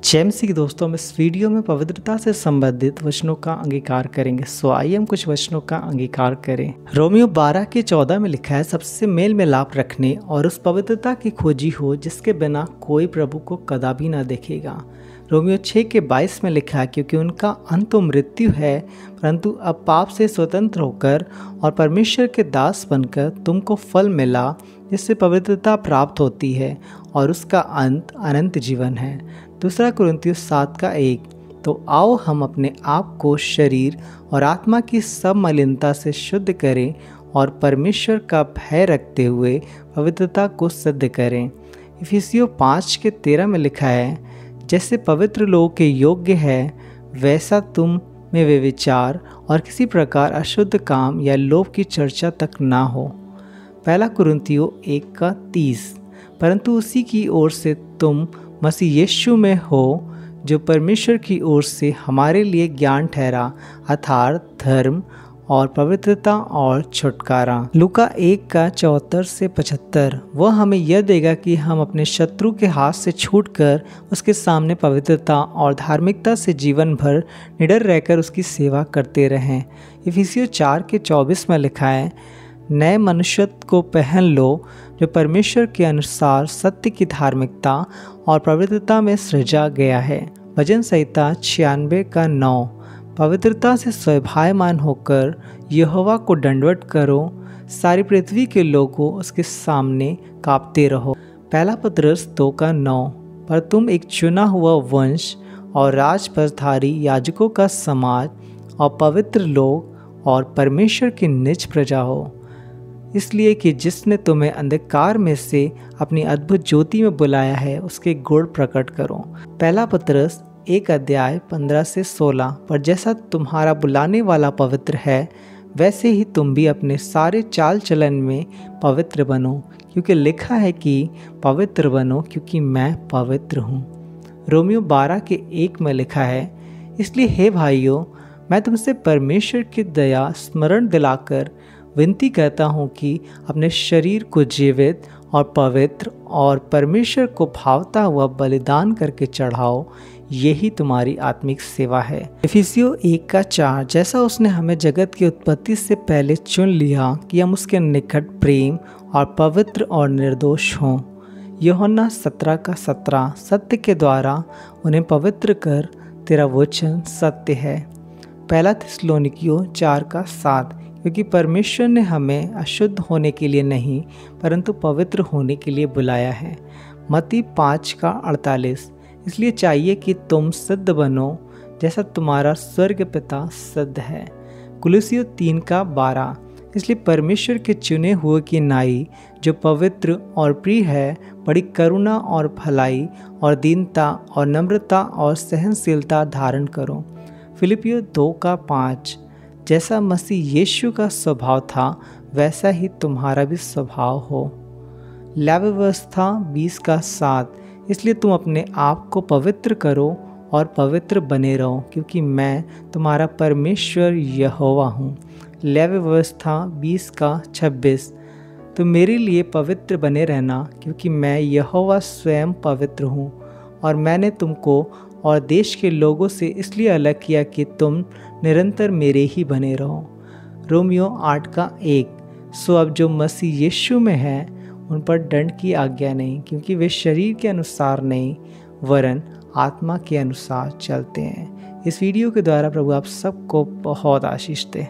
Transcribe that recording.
जय मसीह के दोस्तों, हम इस वीडियो में पवित्रता से संबंधित वचनों का अंगीकार करेंगे। सो आइए हम कुछ वचनों का अंगीकार करें। रोमियो 12:14 में लिखा है, सबसे मेल मिलाप रखने और उस पवित्रता की खोजी हो जिसके बिना कोई प्रभु को कदापि ना देखेगा। रोमियो 6:22 में लिखा है, क्योंकि उनका अंत तो मृत्यु है, परंतु अब पाप से स्वतंत्र होकर और परमेश्वर के दास बनकर तुमको फल मिला जिससे पवित्रता प्राप्त होती है और उसका अंत अनंत जीवन है। 2 कुरिन्थियों 7:1। तो आओ हम अपने आप को शरीर और आत्मा की सब मलिनता से शुद्ध करें और परमेश्वर का भय रखते हुए पवित्रता को सिद्ध करें। इफिसियों 5:13 में लिखा है, जैसे पवित्र लोगों के योग्य है वैसा तुम में वे विचार और किसी प्रकार अशुद्ध काम या लोभ की चर्चा तक ना हो। 1 कुरिन्थियों 1:30। परंतु उसी की ओर से तुम मसीह यीशु में हो, जो परमेश्वर की ओर से हमारे लिए ज्ञान ठहरा, अर्थात धर्म और पवित्रता और छुटकारा। लूका 1:74-75। वह हमें यह देगा कि हम अपने शत्रु के हाथ से छूटकर उसके सामने पवित्रता और धार्मिकता से जीवन भर निडर रहकर उसकी सेवा करते रहें। इफिसियों 4:24 में लिखा है, नए मनुष्यत्व को पहन लो जो परमेश्वर के अनुसार सत्य की धार्मिकता और पवित्रता में सृजा गया है। भजन संहिता 96:9। पवित्रता से स्वभायमान होकर यहोवा को दंडवत करो, सारी पृथ्वी के लोगों उसके सामने कांपते रहो। 1 पतरस 2:9। पर तुम एक चुना हुआ वंश और राजपदधारी याजकों का समाज और पवित्र लोग और परमेश्वर की निज प्रजा हो, इसलिए कि जिसने तुम्हें अंधकार में से अपनी अद्भुत ज्योति में बुलाया है उसके गुण प्रकट करो। 1 पतरस 1:15-16। पर जैसा तुम्हारा बुलाने वाला पवित्र है, वैसे ही तुम भी अपने सारे चाल चलन में पवित्र बनो, क्योंकि लिखा है कि पवित्र बनो क्योंकि मैं पवित्र हूँ। रोमियो 12:1 में लिखा है, इसलिए हे भाइयों, मैं तुमसे परमेश्वर की दया स्मरण दिलाकर विनती करता हूँ कि अपने शरीर को जीवित और पवित्र और परमेश्वर को भावता हुआ बलिदान करके चढ़ाओ, यही तुम्हारी आत्मिक सेवा है। इफिसियों 1:4। जैसा उसने हमें जगत की उत्पत्ति से पहले चुन लिया कि हम उसके निकट प्रेम और पवित्र और निर्दोष हों। यूहन्ना 17:17। सत्य के द्वारा उन्हें पवित्र कर, तेरा वचन सत्य है। 1 थिस्सलुनीकियों 4:7। क्योंकि परमेश्वर ने हमें अशुद्ध होने के लिए नहीं परंतु पवित्र होने के लिए बुलाया है। मत्ती 5:48। इसलिए चाहिए कि तुम सिद्ध बनो जैसा तुम्हारा स्वर्ग पिता सिद्ध है। कुलुसियों 3:12। इसलिए परमेश्वर के चुने हुए की नाई जो पवित्र और प्रिय है, बड़ी करुणा और भलाई और दीनता और नम्रता और सहनशीलता धारण करो। फिलिपियों 2:5। जैसा मसीह यीशु का स्वभाव था वैसा ही तुम्हारा भी स्वभाव हो। लेवी व्यवस्था 20:7। इसलिए तुम अपने आप को पवित्र करो और पवित्र बने रहो, क्योंकि मैं तुम्हारा परमेश्वर यहोवा हूँ। लेवी व्यवस्था 20:26। तुम मेरे लिए पवित्र बने रहना, क्योंकि मैं यहोवा स्वयं पवित्र हूँ और मैंने तुमको और देश के लोगों से इसलिए अलग किया कि तुम निरंतर मेरे ही बने रहो। रोमियो 8:1। सो अब जो मसीह यीशु में है उन पर दंड की आज्ञा नहीं, क्योंकि वे शरीर के अनुसार नहीं वरन आत्मा के अनुसार चलते हैं। इस वीडियो के द्वारा प्रभु आप सबको बहुत आशीष दे।